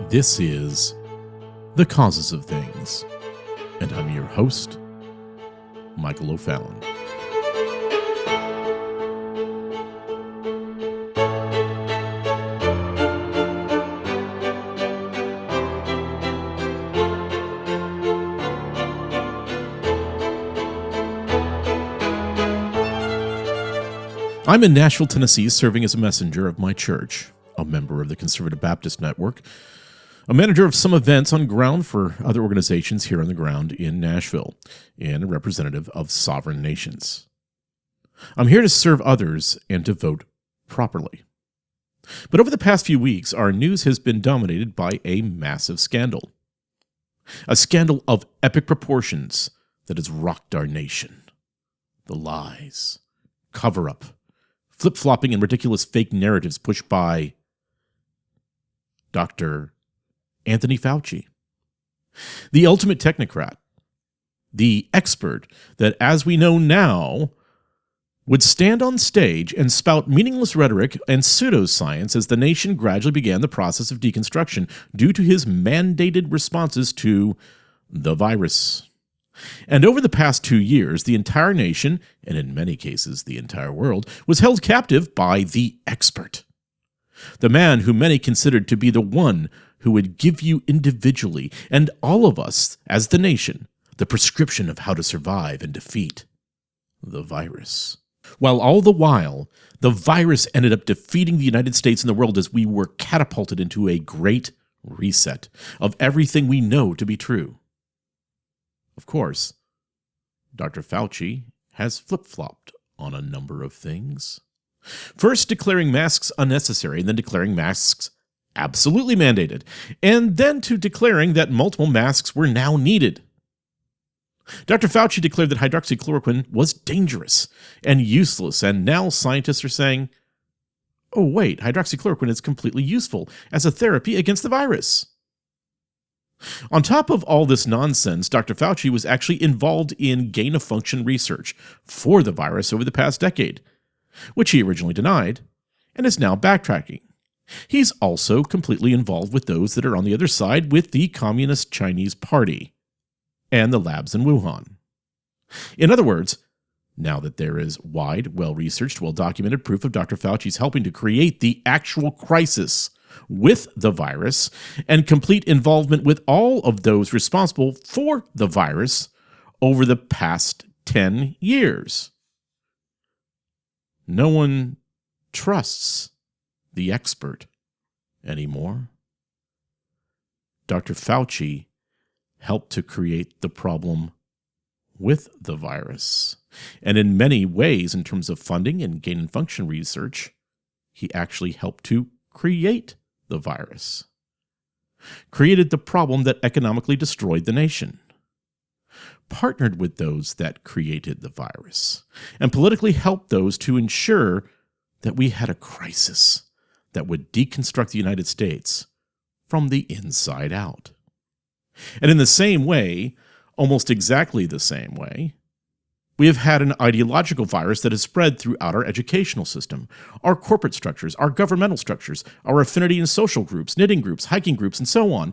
This is The Causes of Things, and I'm your host, Michael O'Fallon. I'm in Nashville, Tennessee, serving as a messenger of my church, a member of the Conservative Baptist Network, a manager of some events on ground for other organizations here on the ground in Nashville, and a representative of sovereign nations. I'm here to serve others and to vote properly. But over the past few weeks, our news has been dominated by a massive scandal. A scandal of epic proportions that has rocked our nation. The lies, cover-up, flip-flopping and ridiculous fake narratives pushed by Dr. Anthony Fauci, the ultimate technocrat, the expert that, as we know now, would stand on stage and spout meaningless rhetoric and pseudoscience as the nation gradually began the process of deconstruction due to his mandated responses to the virus. And over the past 2 years, the entire nation, and in many cases the entire world, was held captive by the expert. The man who many considered to be the one who would give you individually, and all of us as the nation, the prescription of how to survive and defeat the virus. While all the while, the virus ended up defeating the United States and the world as we were catapulted into a great reset of everything we know to be true. Of course, Dr. Fauci has flip-flopped on a number of things. First declaring masks unnecessary, and then declaring masks absolutely mandated, and then to declaring that multiple masks were now needed. Dr. Fauci declared that hydroxychloroquine was dangerous and useless, and now scientists are saying, oh wait, hydroxychloroquine is completely useful as a therapy against the virus. On top of all this nonsense, Dr. Fauci was actually involved in gain-of-function research for the virus over the past decade, which he originally denied, and is now backtracking. He's also completely involved with those that are on the other side with the Communist Chinese Party and the labs in Wuhan. In other words, now that there is wide, well-researched, well-documented proof of Dr. Fauci's helping to create the actual crisis with the virus and complete involvement with all of those responsible for the virus over the past 10 years. No one trusts the expert anymore. Dr. Fauci helped to create the problem with the virus. And in many ways, in terms of funding and gain-and-function research, he actually helped to create the virus. Created the problem that economically destroyed the nation. Partnered with those that created the virus. And politically helped those to ensure that we had a crisis that would deconstruct the United States from the inside out. And in the same way, almost exactly the same way, we have had an ideological virus that has spread throughout our educational system, our corporate structures, our governmental structures, our affinity and social groups, knitting groups, hiking groups, and so on,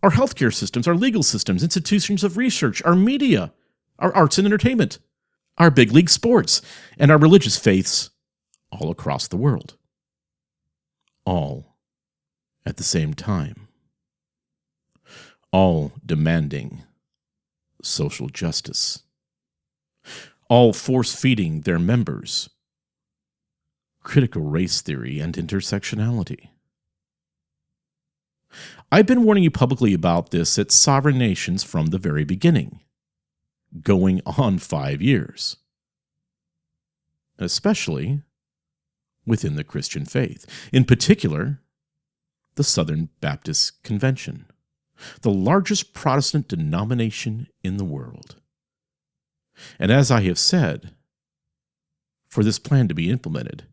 our healthcare systems, our legal systems, institutions of research, our media, our arts and entertainment, our big league sports, and our religious faiths all across the world. All at the same time. All demanding social justice. All force-feeding their members critical race theory and intersectionality. I've been warning you publicly about this at sovereign nations from the very beginning, going on 5 years, especially within the Christian faith, in particular, the Southern Baptist Convention, the largest Protestant denomination in the world. And as I have said, for this plan to be implemented,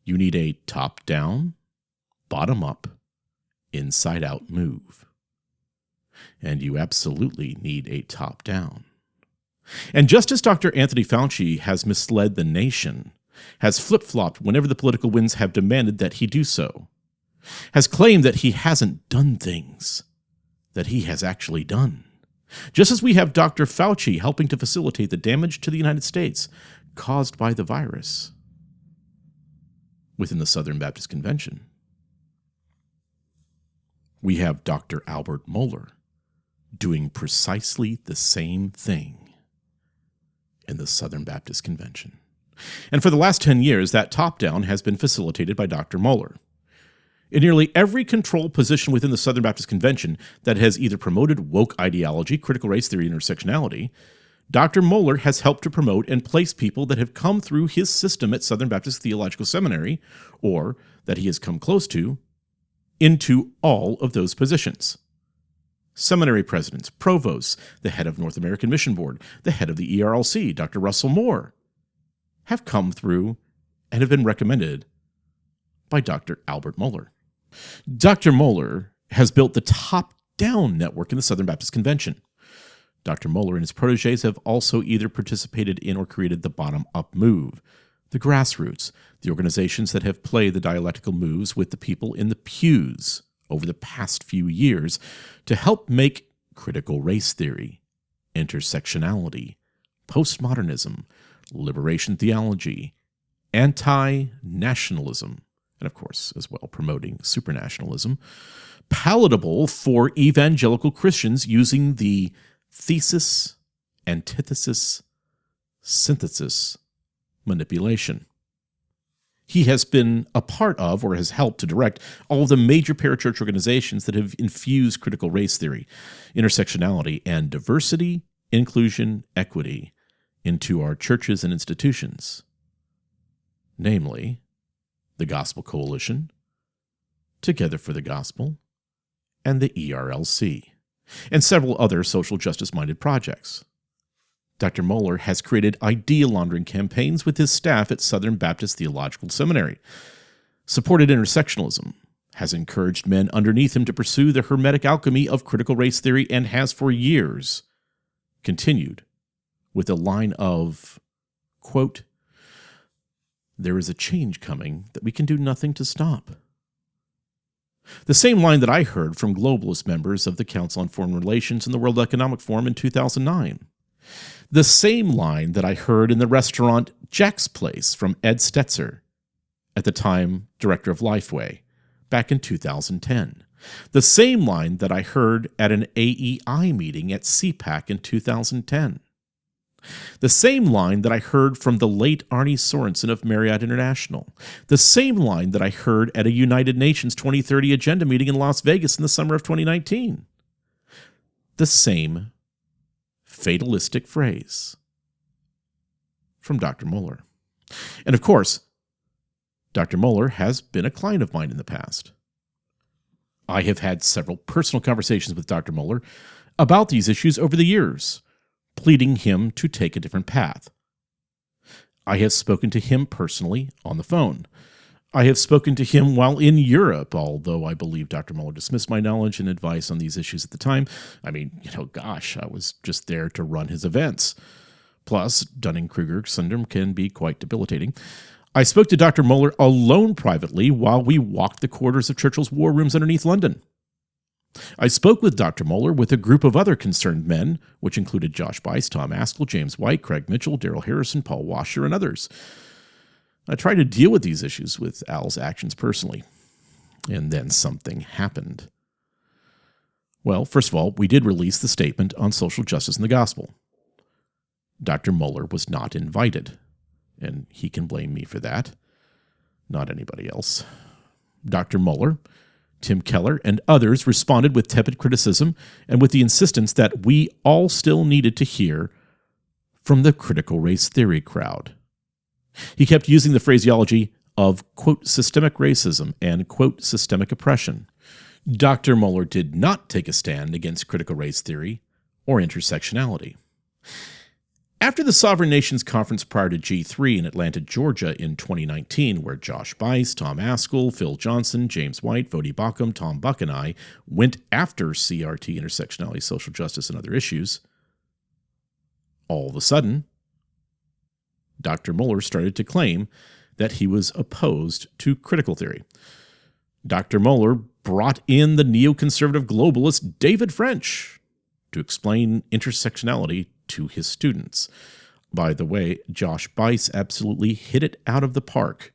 you need a top-down, bottom-up, inside-out move. And you absolutely need a top-down. And just as Dr. Anthony Fauci has misled the nation, has flip-flopped whenever the political winds have demanded that he do so, has claimed that he hasn't done things that he has actually done. Just as we have Dr. Fauci helping to facilitate the damage to the United States caused by the virus within the Southern Baptist Convention. We have Dr. Albert Mohler doing precisely the same thing in the Southern Baptist Convention. And for the last 10 years, that top-down has been facilitated by Dr. Mohler. In nearly every control position within the Southern Baptist Convention that has either promoted woke ideology, critical race theory, intersectionality, Dr. Mohler has helped to promote and place people that have come through his system at Southern Baptist Theological Seminary, or that he has come close to, into all of those positions. Seminary presidents, provosts, the head of North American Mission Board, the head of the ERLC, Dr. Russell Moore, have come through and have been recommended by Dr. Albert Mohler. Dr. Mohler has built the top-down network in the Southern Baptist Convention. Dr. Mohler and his protégés have also either participated in or created the bottom-up move, the grassroots, the organizations that have played the dialectical moves with the people in the pews over the past few years to help make critical race theory, intersectionality, postmodernism, liberation theology, anti-nationalism, and of course, as well, promoting supranationalism, palatable for evangelical Christians using the thesis, antithesis, synthesis manipulation. He has been a part of, or has helped to direct, all of the major parachurch organizations that have infused critical race theory, intersectionality, and diversity, inclusion, equity into our churches and institutions, namely the Gospel Coalition, Together for the Gospel, and the ERLC, and several other social justice-minded projects. Dr. Mohler has created idea laundering campaigns with his staff at Southern Baptist Theological Seminary, supported intersectionalism, has encouraged men underneath him to pursue the hermetic alchemy of critical race theory, and has for years continued with a line of, quote, "There is a change coming that we can do nothing to stop." The same line that I heard from globalist members of the Council on Foreign Relations and the World Economic Forum in 2009. The same line that I heard in the restaurant Jack's Place from Ed Stetzer, at the time director of Lifeway, back in 2010. The same line that I heard at an AEI meeting at CPAC in 2010. The same line that I heard from the late Arnie Sorensen of Marriott International. The same line that I heard at a United Nations 2030 Agenda meeting in Las Vegas in the summer of 2019. The same fatalistic phrase from Dr. Mohler. And of course, Dr. Mohler has been a client of mine in the past. I have had several personal conversations with Dr. Mohler about these issues over the years, pleading him to take a different path. I have spoken to him personally on the phone. I have spoken to him while in Europe, although I believe Dr. Mohler dismissed my knowledge and advice on these issues at the time. I mean, gosh, I was just there to run his events. Plus, Dunning-Kruger syndrome can be quite debilitating. I spoke to Dr. Mohler alone privately while we walked the corridors of Churchill's war rooms underneath London. I spoke with Dr. Mohler with a group of other concerned men, which included Josh Buice, Tom Askell, James White, Craig Mitchell, Daryl Harrison, Paul Washer, and others. I tried to deal with these issues with Al's actions personally, and then something happened. Well, first of all, we did release the statement on social justice and the gospel. Dr. Mohler was not invited, and he can blame me for that, not anybody else. Dr. Mohler, Tim Keller, and others responded with tepid criticism and with the insistence that we all still needed to hear from the critical race theory crowd. He kept using the phraseology of, quote, systemic racism and, quote, systemic oppression. Dr. Mohler did not take a stand against critical race theory or intersectionality. After the Sovereign Nations Conference prior to G3 in Atlanta, Georgia in 2019, where Josh Buice, Tom Askell, Phil Johnson, James White, Vodi Bakum, Tom Buck, and I went after CRT, intersectionality, social justice, and other issues, all of a sudden, Dr. Mohler started to claim that he was opposed to critical theory. Dr. Mohler brought in the neoconservative globalist David French to explain intersectionality to his students. By the way, Josh Buice absolutely hit it out of the park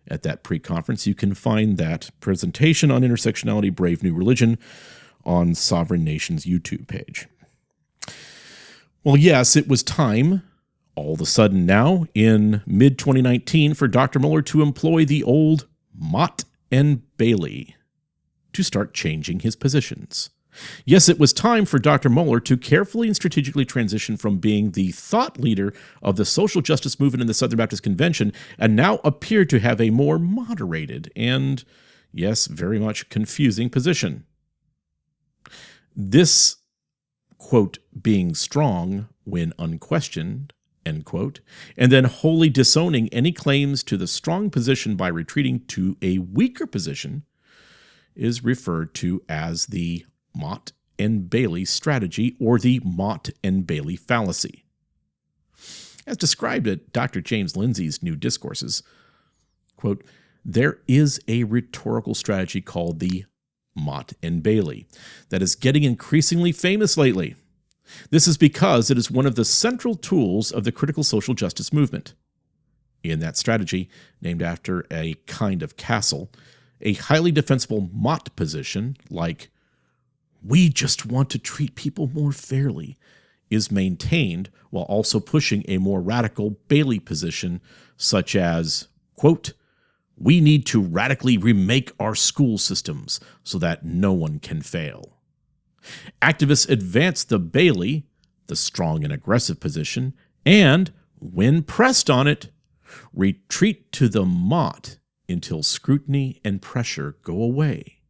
at that pre-conference. You can find that presentation on intersectionality, Brave New Religion, on Sovereign Nation's YouTube page. Well, yes, it was time, all of a sudden now, in mid-2019, for Dr. Mohler to employ the old Mott and Bailey to start changing his positions. Yes, it was time for Dr. Mohler to carefully and strategically transition from being the thought leader of the social justice movement in the Southern Baptist Convention and now appear to have a more moderated and, yes, very much confusing position. This, quote, being strong when unquestioned, end quote, and then wholly disowning any claims to the strong position by retreating to a weaker position is referred to as the Mott and Bailey strategy, or the Mott and Bailey fallacy. As described at Dr. James Lindsay's New Discourses, quote, there is a rhetorical strategy called the Mott and Bailey that is getting increasingly famous lately. This is because it is one of the central tools of the critical social justice movement. In that strategy, named after a kind of castle, a highly defensible Mott position, like "we just want to treat people more fairly," is maintained while also pushing a more radical Bailey position, such as, quote, "we need to radically remake our school systems so that no one can fail." Activists advance the Bailey, the strong and aggressive position, and, when pressed on it, retreat to the Mott until scrutiny and pressure go away.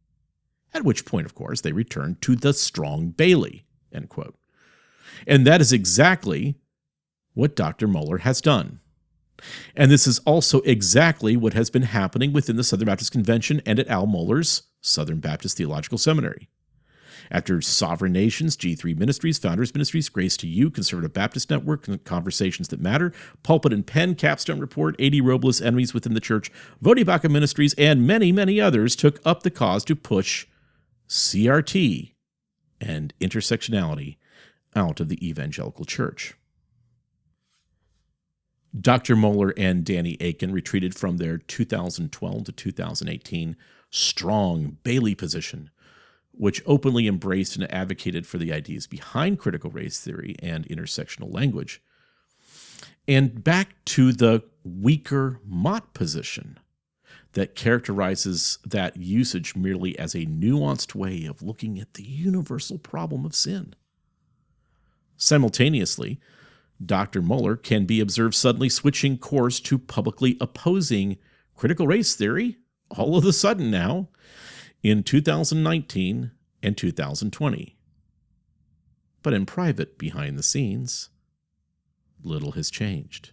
At which point, of course, they return to the strong Bailey, end quote. And that is exactly what Dr. Mohler has done. And this is also exactly what has been happening within the Southern Baptist Convention and at Al Mohler's Southern Baptist Theological Seminary. After Sovereign Nations, G3 Ministries, Founders Ministries, Grace to You, Conservative Baptist Network, Conversations That Matter, Pulpit and Pen, Capstone Report, A.D. Robles, Enemies Within the Church, Vodibaka Ministries, and many, many others took up the cause to push CRT and intersectionality out of the evangelical church. Dr. Mohler and Danny Akin retreated from their 2012 to 2018 strong Bailey position, which openly embraced and advocated for the ideas behind critical race theory and intersectional language, and back to the weaker Mott position that characterizes that usage merely as a nuanced way of looking at the universal problem of sin. Simultaneously, Dr. Mohler can be observed suddenly switching course to publicly opposing critical race theory all of a sudden now in 2019 and 2020. But in private, behind the scenes, little has changed.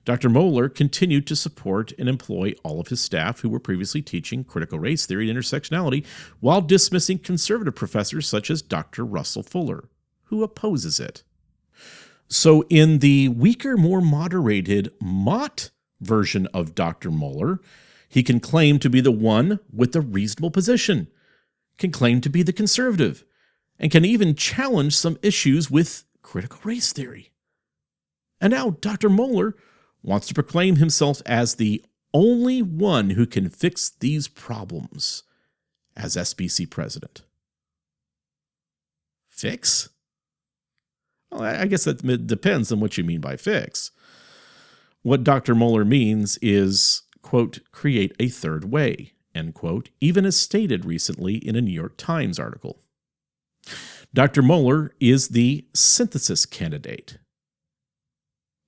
Dr. Mohler continued to support and employ all of his staff who were previously teaching critical race theory and intersectionality while dismissing conservative professors such as Dr. Russell Fuller, who opposes it. So in the weaker, more moderated Mott version of Dr. Mohler, he can claim to be the one with the reasonable position, can claim to be the conservative, and can even challenge some issues with critical race theory. And now Dr. Mohler wants to proclaim himself as the only one who can fix these problems as SBC president. Fix? Well, I guess that depends on what you mean by fix. What Dr. Mohler means is, quote, create a third way, end quote, even as stated recently in a New York Times article. Dr. Mohler is the synthesis candidate.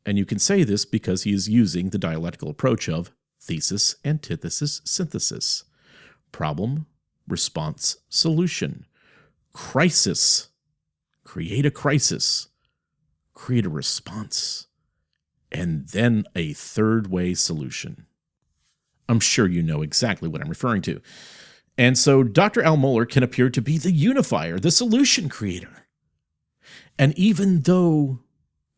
And you can say this because he is using the dialectical approach of thesis, antithesis, synthesis, problem, response, solution, crisis, create a crisis, create a response, and then a third way solution. I'm sure you know exactly what I'm referring to. And so Dr. Al Mohler can appear to be the unifier, the solution creator. And even though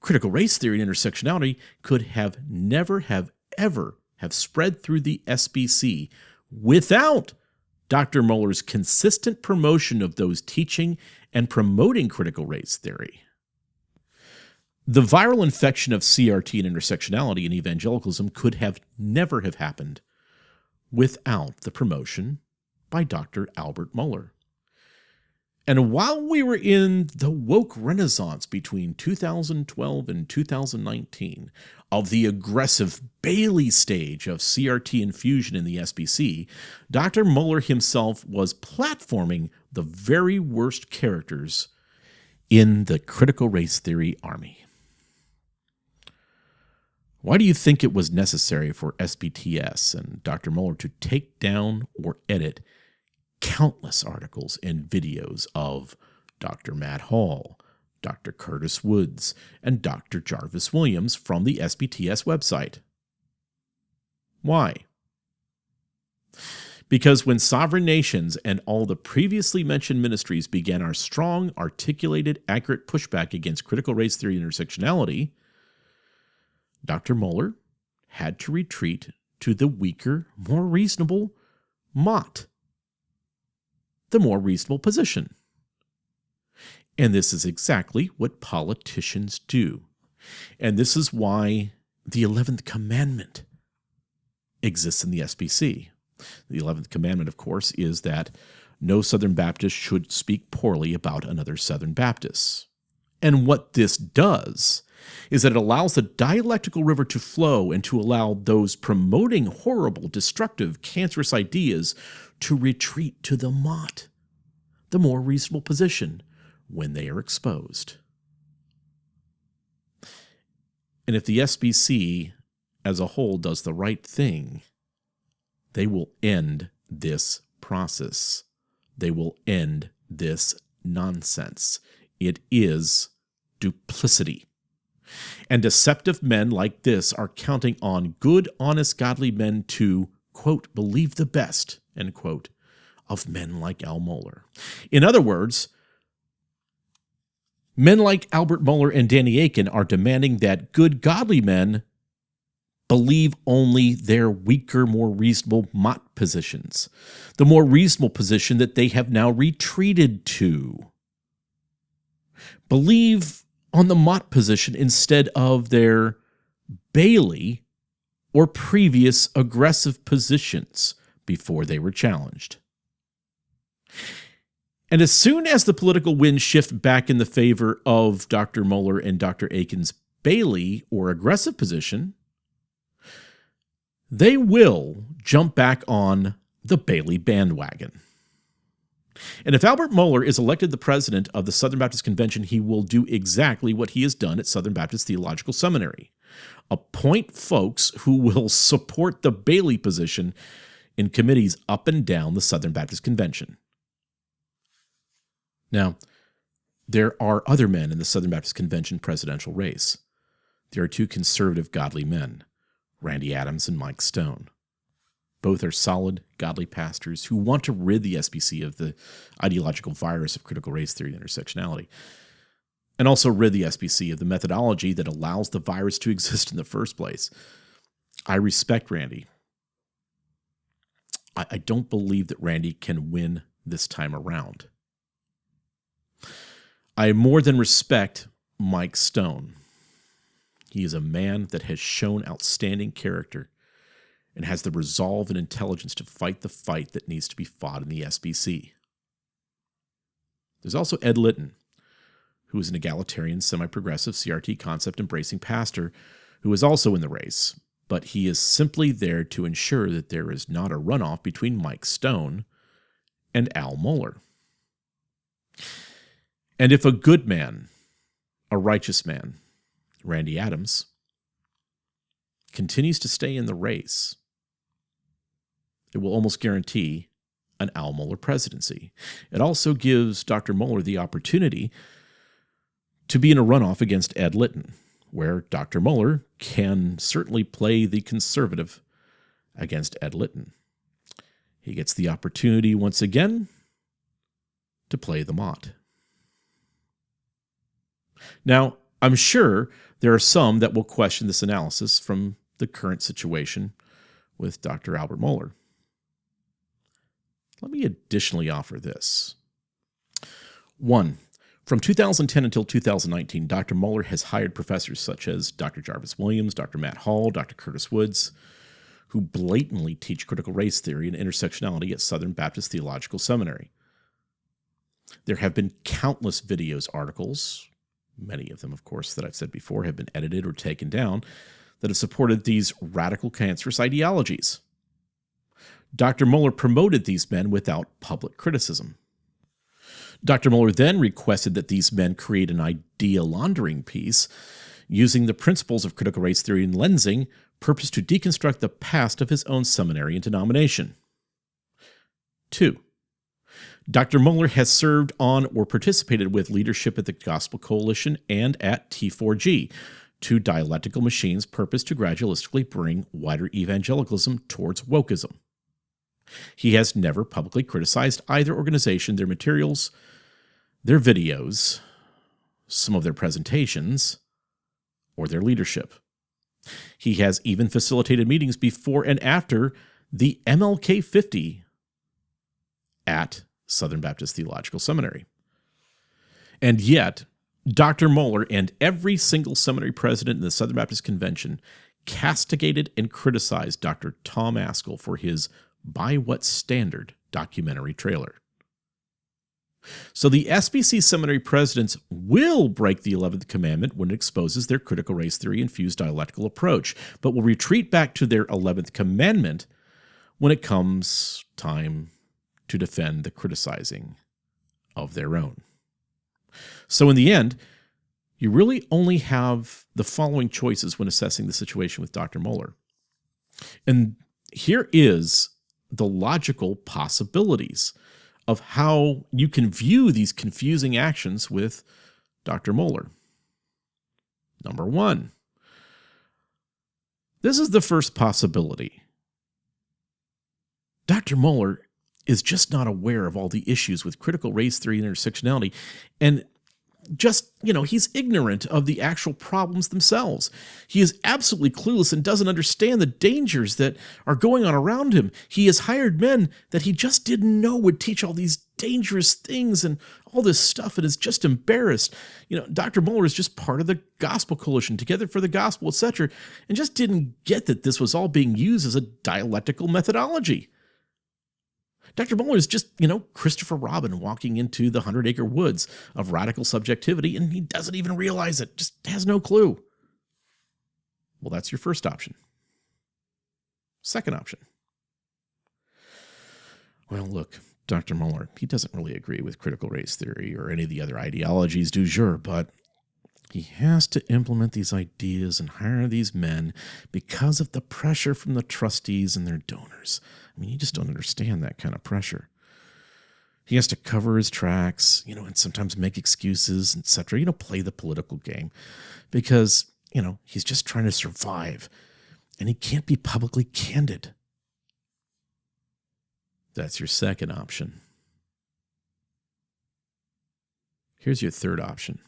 critical race theory and intersectionality could have never have ever have spread through the SBC without Dr. Mohler's consistent promotion of those teaching and promoting critical race theory. The viral infection of CRT and intersectionality in evangelicalism could have never have happened without the promotion by Dr. Albert Mohler. And while we were in the woke renaissance between 2012 and 2019 of the aggressive Bailey stage of CRT infusion in the SBC, Dr. Mohler himself was platforming the very worst characters in the critical race theory army. Why do you think it was necessary for SBTS and Dr. Mohler to take down or edit countless articles and videos of Dr. Matt Hall, Dr. Curtis Woods, and Dr. Jarvis Williams from the SBTS website? Why? Because when sovereign nations and all the previously mentioned ministries began our strong, articulated, accurate pushback against critical race theory and intersectionality, Dr. Mohler had to retreat to the weaker, more reasonable Mott, the more reasonable position. And this is exactly what politicians do. And this is why the 11th commandment exists in the SBC. The 11th commandment, of course, is that no Southern Baptist should speak poorly about another Southern Baptist. And what this does is that it allows the dialectical river to flow and to allow those promoting horrible, destructive, cancerous ideas to retreat to the Mott, the more reasonable position, when they are exposed. And if the SBC as a whole does the right thing, they will end this process. They will end this nonsense. It is duplicity. And deceptive men like this are counting on good, honest, godly men to, quote, believe the best, end quote, of men like Al Mohler. In other words, men like Albert Mohler and Danny Akin are demanding that good, godly men believe only their weaker, more reasonable Mott positions, the more reasonable position that they have now retreated to. Believe on the Mott position instead of their Bailey or previous aggressive positions before they were challenged. And as soon as the political winds shift back in the favor of Dr. Mohler and Dr. Akin's Bailey or aggressive position, they will jump back on the Bailey bandwagon. And if Albert Mohler is elected the president of the Southern Baptist Convention, he will do exactly what he has done at Southern Baptist Theological Seminary: appoint folks who will support the Bailey position in committees up and down the Southern Baptist Convention. Now, there are other men in the Southern Baptist Convention presidential race. There are two conservative, godly men, Randy Adams and Mike Stone. Both are solid, godly pastors who want to rid the SBC of the ideological virus of critical race theory and intersectionality, and also rid the SBC of the methodology that allows the virus to exist in the first place. I respect Randy. I don't believe that Randy can win this time around. I more than respect Mike Stone. He is a man that has shown outstanding character and has the resolve and intelligence to fight the fight that needs to be fought in the SBC. There's also Ed Litton, who is an egalitarian, semi-progressive, CRT concept-embracing pastor who is also in the race, but he is simply there to ensure that there is not a runoff between Mike Stone and Al Mohler. And if a good man, a righteous man, Randy Adams, continues to stay in the race, it will almost guarantee an Al Mohler presidency. It also gives Dr. Mohler the opportunity to be in a runoff against Ed Litton, where Dr. Mohler can certainly play the conservative against Ed Litton. He gets the opportunity once again to play the Mott. Now, I'm sure there are some that will question this analysis from the current situation with Dr. Albert Mohler. Let me additionally offer this. 1. From 2010 until 2019, Dr. Mohler has hired professors such as Dr. Jarvis Williams, Dr. Matt Hall, Dr. Curtis Woods, who blatantly teach critical race theory and intersectionality at Southern Baptist Theological Seminary. There have been countless videos, articles, many of them, of course, that I've said before, have been edited or taken down, that have supported these radical cancerous ideologies. Dr. Mohler promoted these men without public criticism. Dr. Mohler then requested that these men create an idea laundering piece using the principles of critical race theory and lensing, purpose to deconstruct the past of his own seminary and denomination. 2. Dr. Mohler has served on or participated with leadership at the Gospel Coalition and at T4G, two dialectical machines purposed to gradualistically bring wider evangelicalism towards wokeism. He has never publicly criticized either organization, their materials, their videos, some of their presentations, or their leadership. He has even facilitated meetings before and after the MLK 50 at Southern Baptist Theological Seminary. And yet, Dr. Mohler and every single seminary president in the Southern Baptist Convention castigated and criticized Dr. Tom Askell for his By What Standard documentary trailer. So the SBC seminary presidents will break the 11th commandment when it exposes their critical race theory infused dialectical approach, but will retreat back to their 11th commandment when it comes time to defend the criticizing of their own. So in the end, you really only have the following choices when assessing the situation with Dr. Mohler. And here is the logical possibilities of how you can view these confusing actions with Dr. Mohler. Number 1, this is the first possibility. Dr. Mohler is just not aware of all the issues with critical race theory and intersectionality, and just, he's ignorant of the actual problems themselves. He is absolutely clueless and doesn't understand the dangers that are going on around him. He has hired men that he just didn't know would teach all these dangerous things and all this stuff, and is just embarrassed. Dr. Mohler is just part of the Gospel Coalition, Together for the Gospel, etc., and just didn't get that this was all being used as a dialectical methodology. Dr. Mohler is just, Christopher Robin walking into the 100-acre woods of radical subjectivity, and he doesn't even realize it, just has no clue. Well, that's your first option. Second option. Well, look, Dr. Mohler, he doesn't really agree with critical race theory or any of the other ideologies du jour, but he has to implement these ideas and hire these men because of the pressure from the trustees and their donors. You just don't understand that kind of pressure. He has to cover his tracks, and sometimes make excuses, etc., play the political game because, he's just trying to survive and he can't be publicly candid. That's your second option. Here's your third option.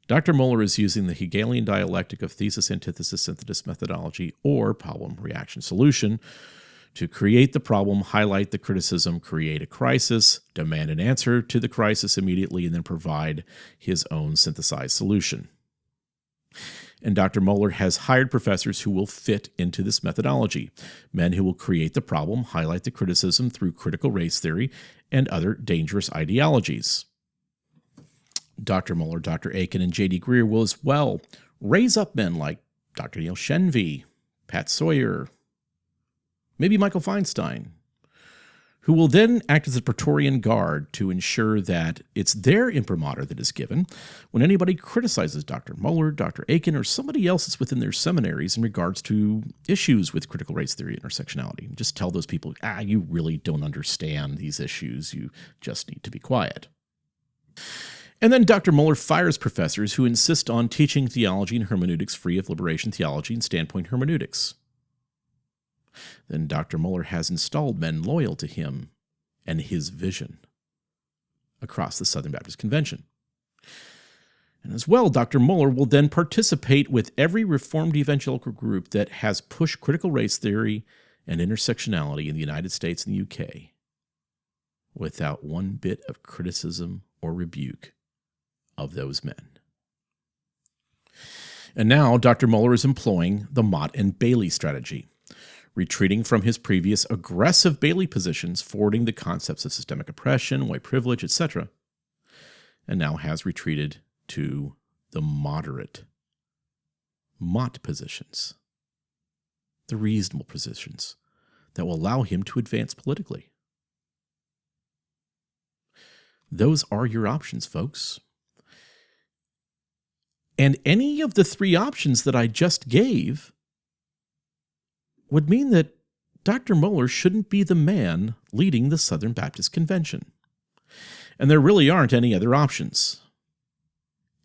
Dr. Mohler is using the Hegelian dialectic of thesis, antithesis, synthesis methodology, or problem, reaction, solution, to create the problem, highlight the criticism, create a crisis, demand an answer to the crisis immediately, and then provide his own synthesized solution. And Dr. Mohler has hired professors who will fit into this methodology, men who will create the problem, highlight the criticism through critical race theory and other dangerous ideologies. Dr. Mohler, Dr. Aiken, and J.D. Greer will as well raise up men like Dr. Neil Shenvi, Pat Sawyer, maybe Michael Feinstein, who will then act as a Praetorian Guard to ensure that it's their imprimatur that is given when anybody criticizes Dr. Mohler, Dr. Aiken, or somebody else that's within their seminaries in regards to issues with critical race theory and intersectionality. Just tell those people, you really don't understand these issues. You just need to be quiet. And then Dr. Mohler fires professors who insist on teaching theology and hermeneutics free of liberation theology and standpoint hermeneutics. Then Dr. Mohler has installed men loyal to him and his vision across the Southern Baptist Convention. And as well, Dr. Mohler will then participate with every Reformed evangelical group that has pushed critical race theory and intersectionality in the United States and the UK without one bit of criticism or rebuke of those men. And now Dr. Mohler is employing the Mott and Bailey strategy, retreating from his previous aggressive Bailey positions, forwarding the concepts of systemic oppression, white privilege, etc., and now has retreated to the moderate Mott positions, the reasonable positions that will allow him to advance politically. Those are your options, folks. And any of the three options that I just gave would mean that Dr. Mohler shouldn't be the man leading the Southern Baptist Convention. And there really aren't any other options.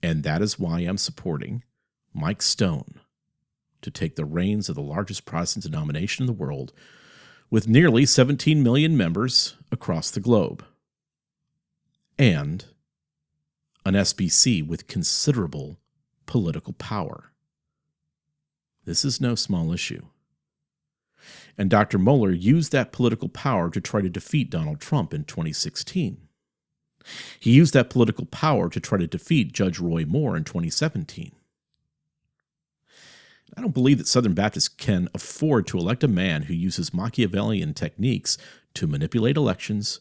And that is why I'm supporting Mike Stone to take the reins of the largest Protestant denomination in the world with nearly 17 million members across the globe, and an SBC with considerable political power. This is no small issue. And Dr. Mohler used that political power to try to defeat Donald Trump in 2016. He used that political power to try to defeat Judge Roy Moore in 2017. I don't believe that Southern Baptists can afford to elect a man who uses Machiavellian techniques to manipulate elections,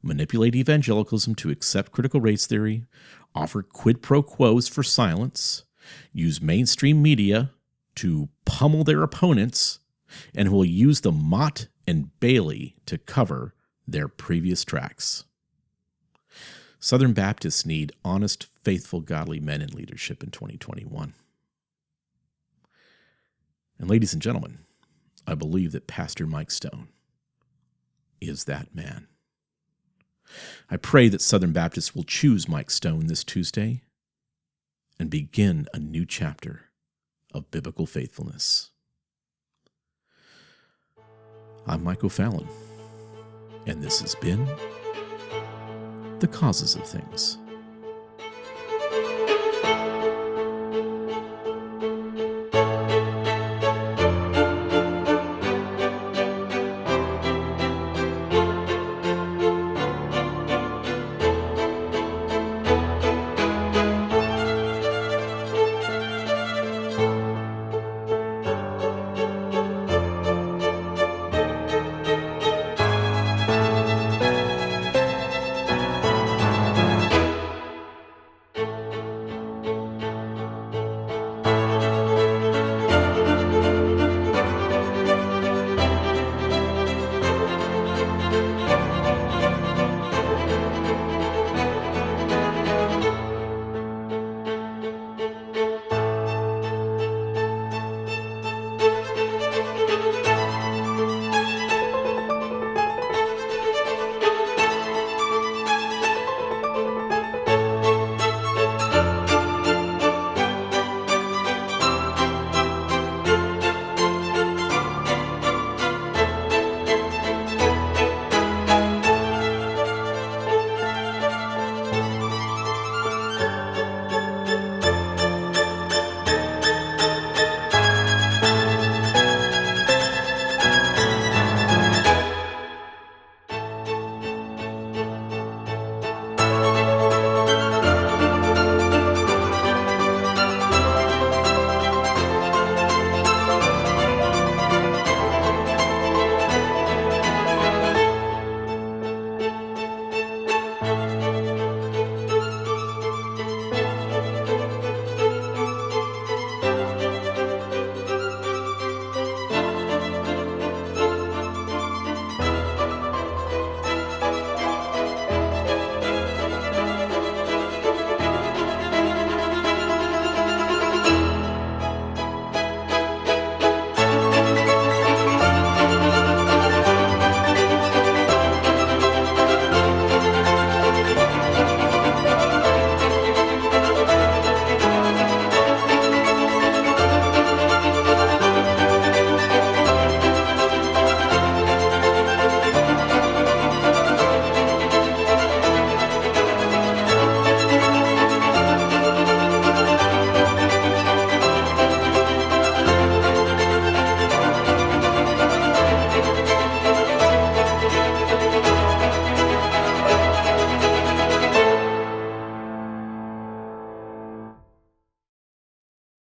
manipulate evangelicalism to accept critical race theory, offer quid pro quos for silence, use mainstream media to pummel their opponents, and who will use the Mott and Bailey to cover their previous tracks. Southern Baptists need honest, faithful, godly men in leadership in 2021. And ladies and gentlemen, I believe that Pastor Mike Stone is that man. I pray that Southern Baptists will choose Mike Stone this Tuesday and begin a new chapter of biblical faithfulness. I'm Michael Fallon, and this has been The Causes of Things.